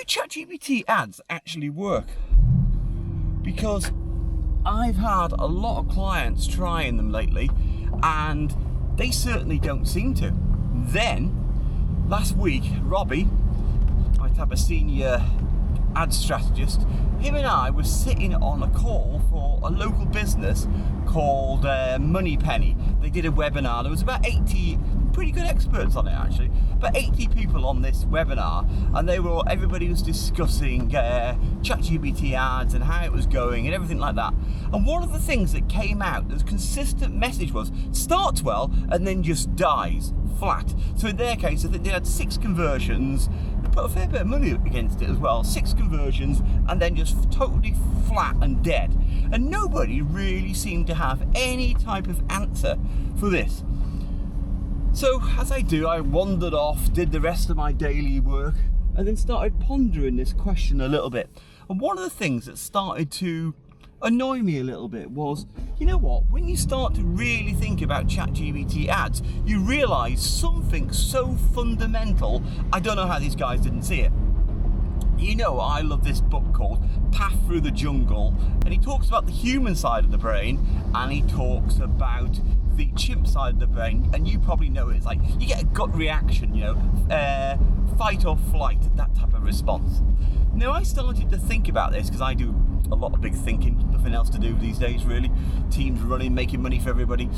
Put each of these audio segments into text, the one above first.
ChatGPT ads actually work? Because I've had a lot of clients trying them lately and they certainly don't seem to. Then, last week, Robbie, my type of senior ad strategist, him and I were sitting on a call for a local business called Moneypenny. They did a webinar. There was about 80 pretty good experts on it actually, about 80 people on this webinar, and everybody was discussing ChatGPT ads and how it was going and everything like that. And one of the things that came out, the consistent message was, starts well and then just dies flat. So in their case, I think they had 6 conversions. They put a fair bit of money against it as well. 6 conversions and then just totally flat and dead. And nobody really seemed to have any type of answer for this. So as I do, I wandered off, did the rest of my daily work, and then started pondering this question a little bit. And one of the things that started to annoy me a little bit was, you know what, when you start to really think about ChatGPT ads, you realise something so fundamental. I don't know how these guys didn't see it. You know, I love this book called Path Through the Jungle, and he talks about the human side of the brain, and he talks about the chimp side of the brain, and you probably know it. It's like you get a gut reaction, you know, fight or flight, that type of response. Now I started to think about this because I do a lot of big thinking, nothing else to do these days really, teams running, making money for everybody.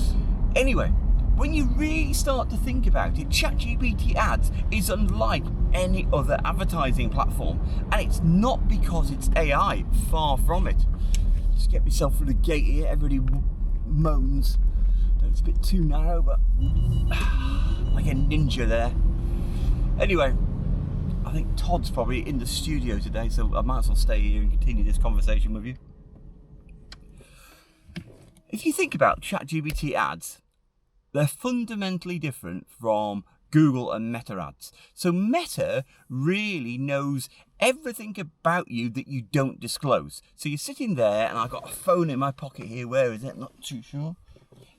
Anyway, when you really start to think about it, ChatGPT ads is unlike any other advertising platform, and it's not because it's AI, far from it. Just get myself through the gate here, everybody moans. It's a bit too narrow, but like a ninja there. Anyway, I think Todd's probably in the studio today, so I might as well stay here and continue this conversation with you. If you think about ChatGPT ads, they're fundamentally different from Google and Meta ads. So Meta really knows everything about you that you don't disclose. So you're sitting there, and I've got a phone in my pocket here. Where is it? Not too sure.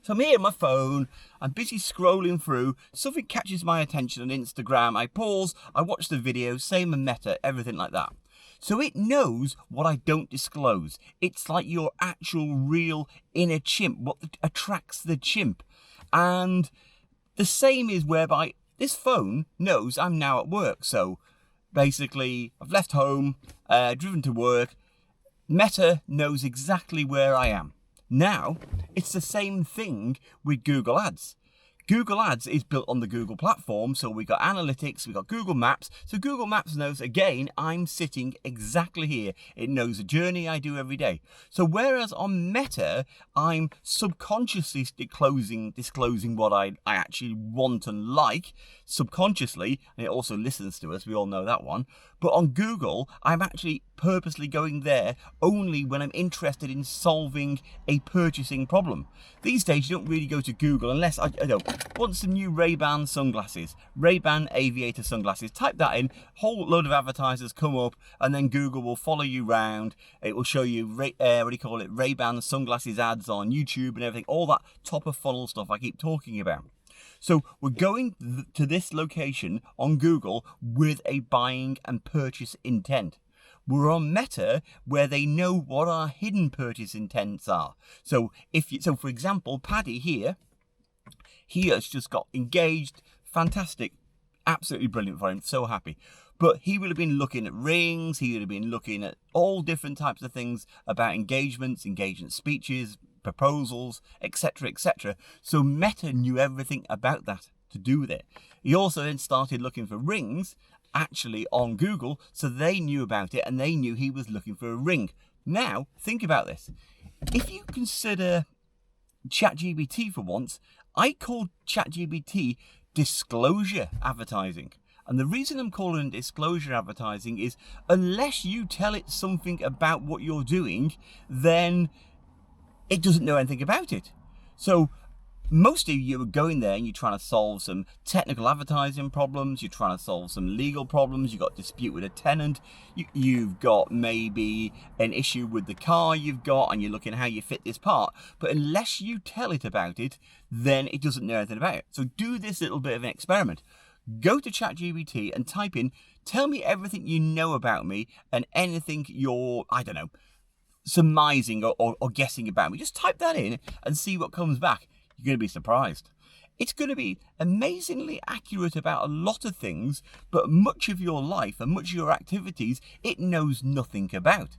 So I'm here on my phone, I'm busy scrolling through, something catches my attention on Instagram, I pause, I watch the video, same on Meta, everything like that. So it knows what I don't disclose. It's like your actual real inner chimp, what attracts the chimp. And the same is whereby this phone knows I'm now at work. So basically, I've left home, driven to work, Meta knows exactly where I am. Now, it's the same thing with Google Ads. Google Ads is built on the Google platform, so we got analytics, we got Google Maps. So Google Maps knows, again, I'm sitting exactly here. It knows the journey I do every day. So whereas on Meta, I'm subconsciously disclosing what I actually want and like, subconsciously, and it also listens to us, we all know that one. But on Google, I'm actually purposely going there only when I'm interested in solving a purchasing problem. These days, you don't really go to Google unless I want some new Ray-Ban sunglasses, Ray-Ban aviator sunglasses. Type that in, whole load of advertisers come up, and then Google will follow you around. It will show you Ray-Ban sunglasses ads on YouTube and everything, all that top of funnel stuff I keep talking about. So we're going to this location on Google with a buying and purchase intent. We're on Meta where they know what our hidden purchase intents are. So for example, Paddy here, he has just got engaged, fantastic, absolutely brilliant for him, so happy. But he would have been looking at rings, he would have been looking at all different types of things about engagements, engagement speeches, proposals, etc., etc. So Meta knew everything about that to do with it. He also then started looking for rings actually on Google, so they knew about it and they knew he was looking for a ring. Now, think about this. If you consider ChatGPT for once, I called ChatGPT disclosure advertising. And the reason I'm calling it disclosure advertising is unless you tell it something about what you're doing, then it doesn't know anything about it. So most of you are going there and you're trying to solve some technical advertising problems, you're trying to solve some legal problems, you've got a dispute with a tenant, you've got maybe an issue with the car you've got and you're looking at how you fit this part. But unless you tell it about it, then it doesn't know anything about it. So do this little bit of an experiment. go to ChatGPT and type in, tell me everything you know about me and anything you're, I don't know, surmising or guessing about me. Just type that in and see what comes back. You're going to be surprised. It's going to be amazingly accurate about a lot of things, but much of your life and much of your activities, it knows nothing about.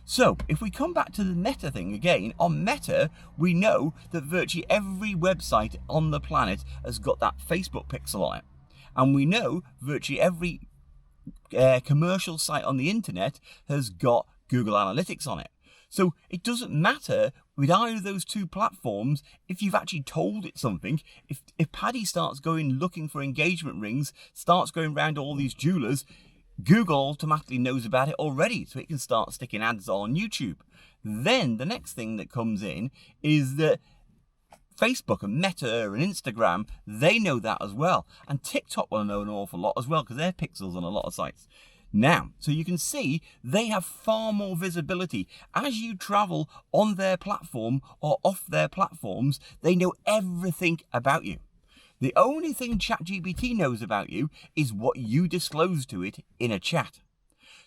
So if we come back to the Meta thing again, on Meta, we know that virtually every website on the planet has got that Facebook pixel on it. And we know virtually every commercial site on the internet has got Google Analytics on it. So it doesn't matter with either of those two platforms if you've actually told it something. If Paddy starts going looking for engagement rings, starts going around all these jewelers, Google automatically knows about it already, so it can start sticking ads on YouTube. Then the next thing that comes in is that Facebook and Meta and Instagram, they know that as well. And TikTok will know an awful lot as well because they're pixels on a lot of sites. Now, so you can see they have far more visibility. As you travel on their platform or off their platforms, they know everything about you. The only thing ChatGPT knows about you is what you disclose to it in a chat.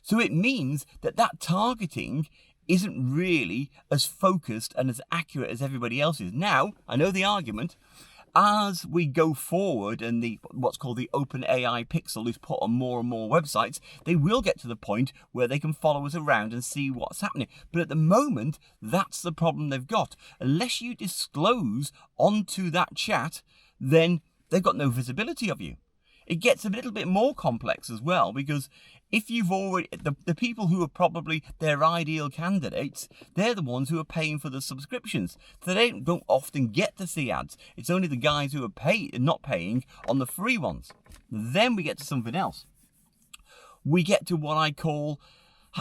So it means that targeting isn't really as focused and as accurate as everybody else is. Now, I know the argument. As we go forward and what's called the OpenAI pixel is put on more and more websites, they will get to the point where they can follow us around and see what's happening. But at the moment, that's the problem they've got. Unless you disclose onto that chat, then they've got no visibility of you. It gets a little bit more complex as well, because if you've already, the people who are probably their ideal candidates, they're the ones who are paying for the subscriptions. So they don't often get to see ads. It's only the guys who are not paying on the free ones. Then we get to something else. We get to what I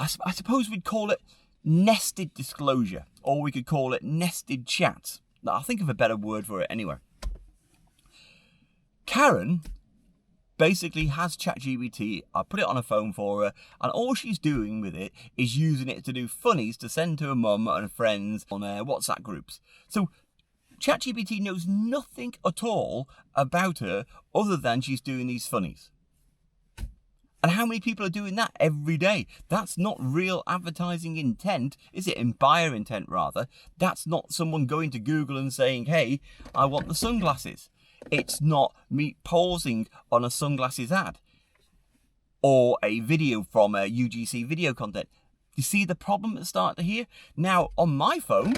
suppose we'd call it nested disclosure, or we could call it nested chats. I'll think of a better word for it anyway. Karen basically has ChatGPT. I put it on a phone for her, and all she's doing with it is using it to do funnies to send to her mum and her friends on their WhatsApp groups. So ChatGPT knows nothing at all about her other than she's doing these funnies. And how many people are doing that every day? That's not real advertising intent, is it? In buyer intent, rather. That's not someone going to Google and saying, hey, I want the sunglasses. It's not me pausing on a sunglasses ad or a video from a UGC video content. You see the problem that's starting to here? Now, on my phone,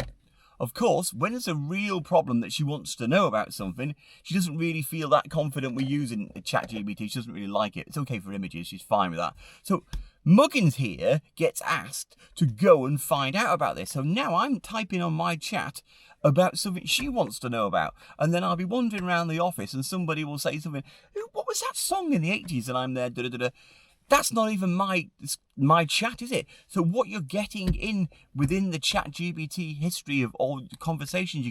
of course, when there's a real problem that she wants to know about something, she doesn't really feel that confident with using ChatGPT. She doesn't really like it. It's okay for images. She's fine with that. So Muggins here gets asked to go and find out about this. So now I'm typing on my chat about something she wants to know about. And then I'll be wandering around the office and somebody will say something, what was that song in the 80s? And I'm there, da-da-da-da. That's not even my chat, is it? So what you're getting within the ChatGPT history of all the conversations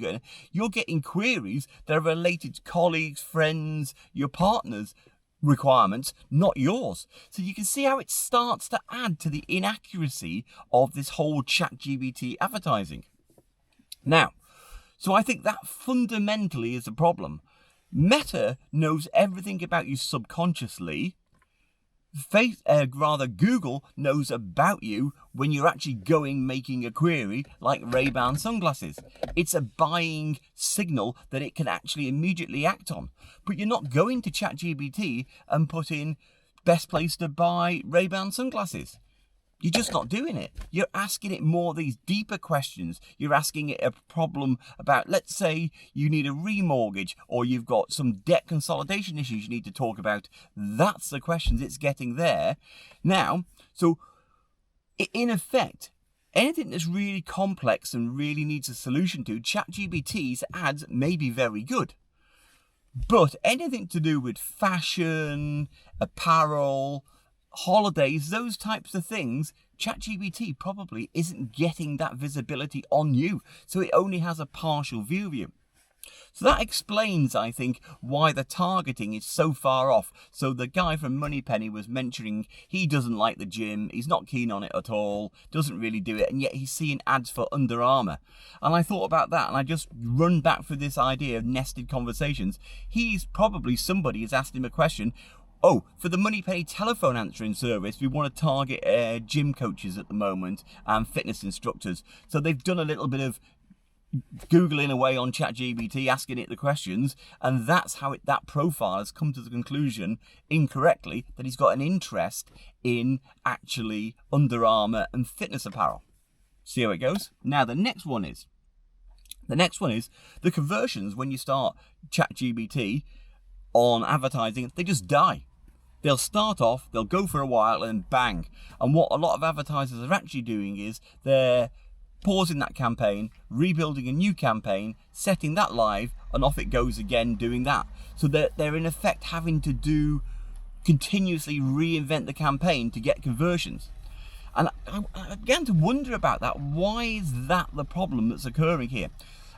you're getting queries that are related to colleagues, friends, your partners' requirements, not yours. So you can see how it starts to add to the inaccuracy of this whole ChatGPT advertising. Now, so I think that fundamentally is a problem. Meta knows everything about you subconsciously. Google knows about you when you're actually making a query like Ray-Ban sunglasses. It's a buying signal that it can actually immediately act on. But you're not going to ChatGPT and put in best place to buy Ray-Ban sunglasses. You're just not doing it. You're asking it more of these deeper questions. You're asking it a problem about, let's say you need a remortgage or you've got some debt consolidation issues you need to talk about. That's the questions it's getting there. Now, so in effect, anything that's really complex and really needs a solution to, ChatGPT's ads may be very good. But anything to do with fashion, apparel, holidays, those types of things, ChatGPT probably isn't getting that visibility on you. So it only has a partial view of you. So that explains, I think, why the targeting is so far off. So the guy from Moneypenny was mentioning he doesn't like the gym, he's not keen on it at all, doesn't really do it, and yet he's seeing ads for Under Armour. And I thought about that, and I just run back for this idea of nested conversations. Somebody has asked him a question, oh, for the MoneyPay telephone answering service, we want to target gym coaches at the moment and fitness instructors. So they've done a little bit of Googling away on ChatGPT, asking it the questions, and that's how that profile has come to the conclusion, incorrectly, that he's got an interest in actually Under Armour and fitness apparel. See how it goes? Now the next one is the conversions when you start ChatGPT on advertising, they just die. They'll start off, they'll go for a while, and bang. And what a lot of advertisers are actually doing is they're pausing that campaign, rebuilding a new campaign, setting that live, and off it goes again doing that. So they're in effect having to continuously reinvent the campaign to get conversions. And I began to wonder about that. Why is that the problem that's occurring here?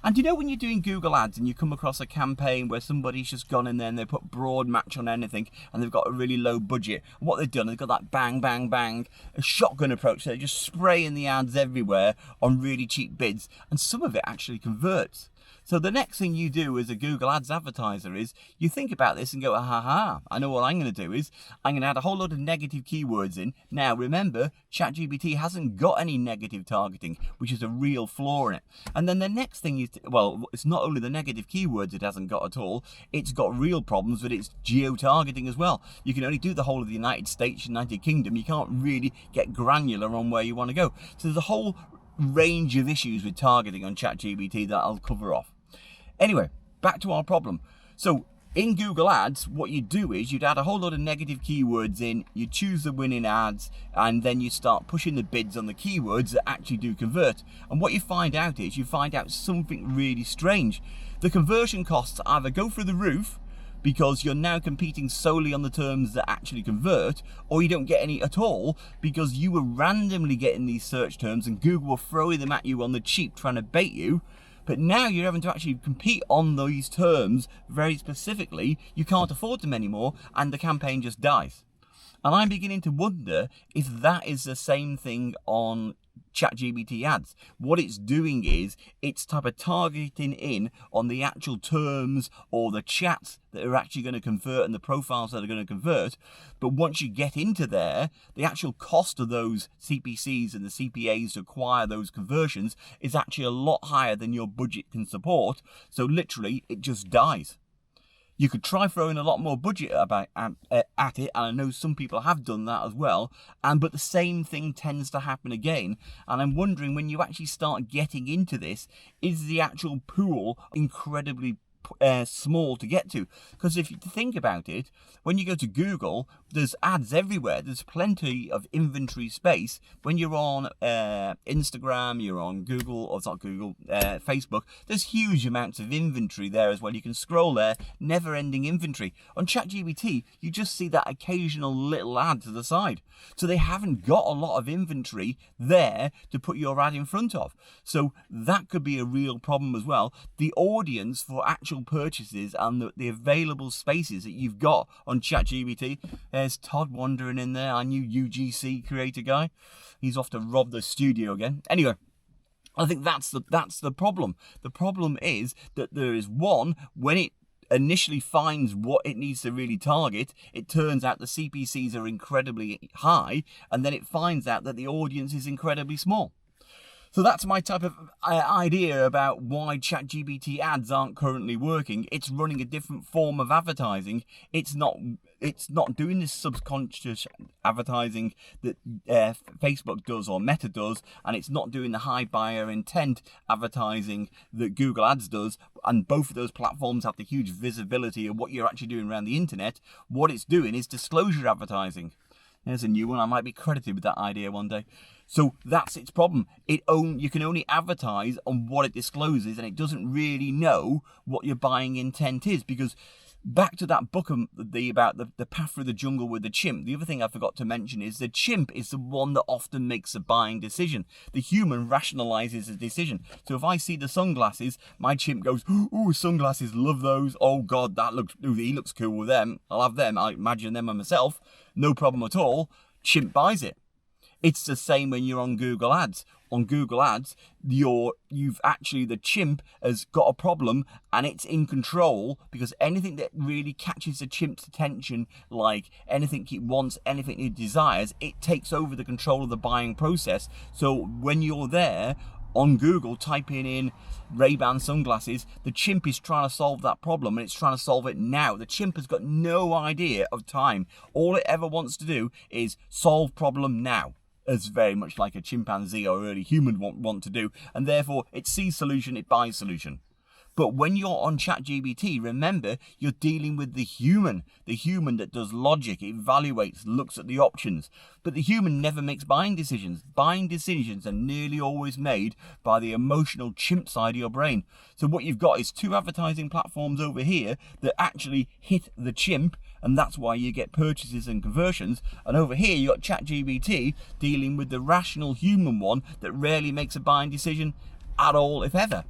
And you know, when you're doing Google Ads and you come across a campaign where somebody's just gone in there and they put broad match on anything and they've got a really low budget, and what they've done, they've got that bang, bang, bang, a shotgun approach. So they're just spraying the ads everywhere on really cheap bids, and some of it actually converts. So the next thing you do as a Google Ads advertiser is you think about this and go, I know what I'm going to do is I'm going to add a whole load of negative keywords in. Now remember, ChatGPT hasn't got any negative targeting, which is a real flaw in it. And then the next thing is, well, it's not only the negative keywords it hasn't got at all, it's got real problems with its geo-targeting as well. You can only do the whole of the United States, United Kingdom. You can't really get granular on where you want to go. So there's a whole range of issues with targeting on ChatGPT that I'll cover off. Anyway, back to our problem. So in Google Ads, what you do is you'd add a whole lot of negative keywords in, you choose the winning ads, and then you start pushing the bids on the keywords that actually do convert. And what you find out is you find out something really strange. The conversion costs either go through the roof because you're now competing solely on the terms that actually convert, or you don't get any at all because you were randomly getting these search terms and Google were throwing them at you on the cheap trying to bait you. But now you're having to actually compete on those terms very specifically. You can't afford them anymore, and the campaign just dies. And I'm beginning to wonder if that is the same thing on ChatGPT ads. What it's doing is it's type of targeting in on the actual terms or the chats that are actually going to convert and the profiles that are going to convert. But once you get into there, the actual cost of those CPCs and the CPAs to acquire those conversions is actually a lot higher than your budget can support. So literally it just dies. You could try throwing a lot more budget at it, and I know some people have done that as well, but the same thing tends to happen again. And I'm wondering, when you actually start getting into this, is the actual pool incredibly small to get to? Because if you think about it, when you go to Google, there's ads everywhere. There's plenty of inventory space. When you're on Instagram, you're on Google, or it's not Google, Facebook, there's huge amounts of inventory there as well. You can scroll there, never-ending inventory. On ChatGPT, you just see that occasional little ad to the side. So they haven't got a lot of inventory there to put your ad in front of. So that could be a real problem as well. The audience for actual purchases and the available spaces that you've got on ChatGPT. There's Todd wandering in there, our new UGC creator guy. He's off to rob the studio again. Anyway, I think that's the problem. The problem is that there is one, when it initially finds what it needs to really target, it turns out the CPCs are incredibly high, and then it finds out that the audience is incredibly small. So that's my type of idea about why ChatGPT ads aren't currently working. It's running a different form of advertising. It's not doing this subconscious advertising that Facebook does or Meta does, and it's not doing the high buyer intent advertising that Google Ads does. And both of those platforms have the huge visibility of what you're actually doing around the internet. What it's doing is disclosure advertising. There's a new one. I might be credited with that idea one day. So that's its problem. You can only advertise on what it discloses, and it doesn't really know what your buying intent is. Because back to that book about the path through the jungle with the chimp, the other thing I forgot to mention is the chimp is the one that often makes a buying decision. The human rationalizes the decision. So if I see the sunglasses, my chimp goes, "Ooh, sunglasses, love those. Oh God, he looks cool with them. I'll have them. I imagine them myself. No problem at all." Chimp buys it. It's the same when you're on Google Ads. On Google Ads, the chimp has got a problem and it's in control, because anything that really catches the chimp's attention, like anything he wants, anything he desires, it takes over the control of the buying process. So when you're there on Google typing in Ray-Ban sunglasses, the chimp is trying to solve that problem, and it's trying to solve it now. The chimp has got no idea of time. All it ever wants to do is solve problem now, as very much like a chimpanzee or early human want to do, and therefore it sees solution, it buys solution. But when you're on ChatGPT, remember, you're dealing with the human that does logic, evaluates, looks at the options. But the human never makes buying decisions. Buying decisions are nearly always made by the emotional chimp side of your brain. So what you've got is two advertising platforms over here that actually hit the chimp, and that's why you get purchases and conversions. And over here, you got ChatGPT dealing with the rational human one that rarely makes a buying decision at all, if ever.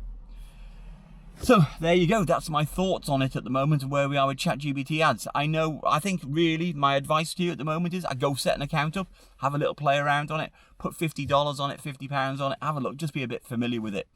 So there you go, that's my thoughts on it at the moment and where we are with ChatGPT ads. I think really my advice to you at the moment is I'd go set an account up, have a little play around on it, put $50 on it, £50 on it, have a look, just be a bit familiar with it.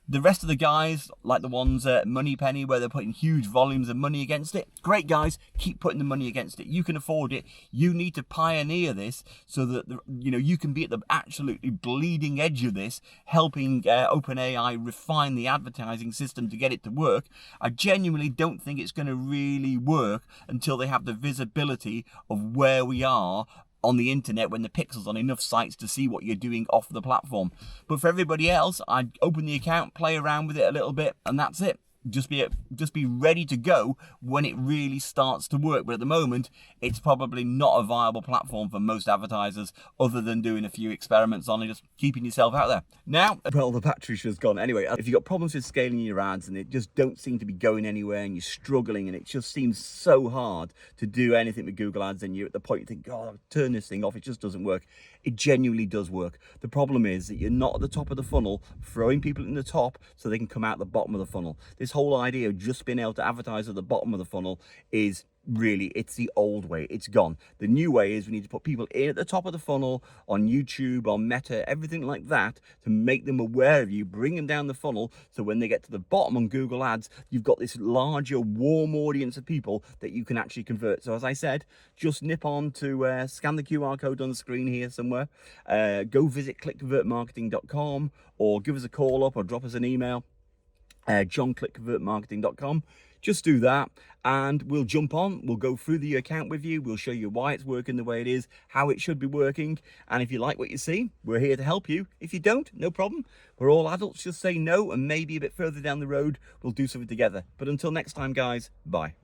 The rest of the guys, like the ones at Moneypenny, where they're putting huge volumes of money against it, great guys, keep putting the money against it. You can afford it. You need to pioneer this so that you can be at the absolutely bleeding edge of this, helping OpenAI refine the advertising system to get it to work. I genuinely don't think it's going to really work until they have the visibility of where we are on the internet, when the pixels on enough sites to see what you're doing off the platform. But for everybody else, I'd open the account, play around with it a little bit, and that's it. Just be ready to go when it really starts to work. But at the moment, it's probably not a viable platform for most advertisers, other than doing a few experiments on it, just keeping yourself out there. Now, well, the battery's just gone. Anyway, if you've got problems with scaling your ads and it just don't seem to be going anywhere and you're struggling and it just seems so hard to do anything with Google Ads, and you're at the point you think, God, I'll turn this thing off, it just doesn't work. It genuinely does work. The problem is that you're not at the top of the funnel, throwing people in the top so they can come out the bottom of the funnel. This whole idea of just being able to advertise at the bottom of the funnel is really, it's the old way. It's gone. The new way is we need to put people in at the top of the funnel on YouTube, on Meta, everything like that, to make them aware of you, bring them down the funnel, so when they get to the bottom on Google Ads, you've got this larger, warm audience of people that you can actually convert. So as I said, just nip on to scan the QR code on the screen here somewhere, go visit clickconvertmarketing.com, or give us a call up or drop us an email, john@clickconvertmarketing.com. Just do that and we'll jump on. We'll go through the account with you. We'll show you why it's working the way it is, how it should be working. And if you like what you see, we're here to help you. If you don't, no problem. We're all adults. Just say no, and maybe a bit further down the road, we'll do something together. But until next time, guys, bye.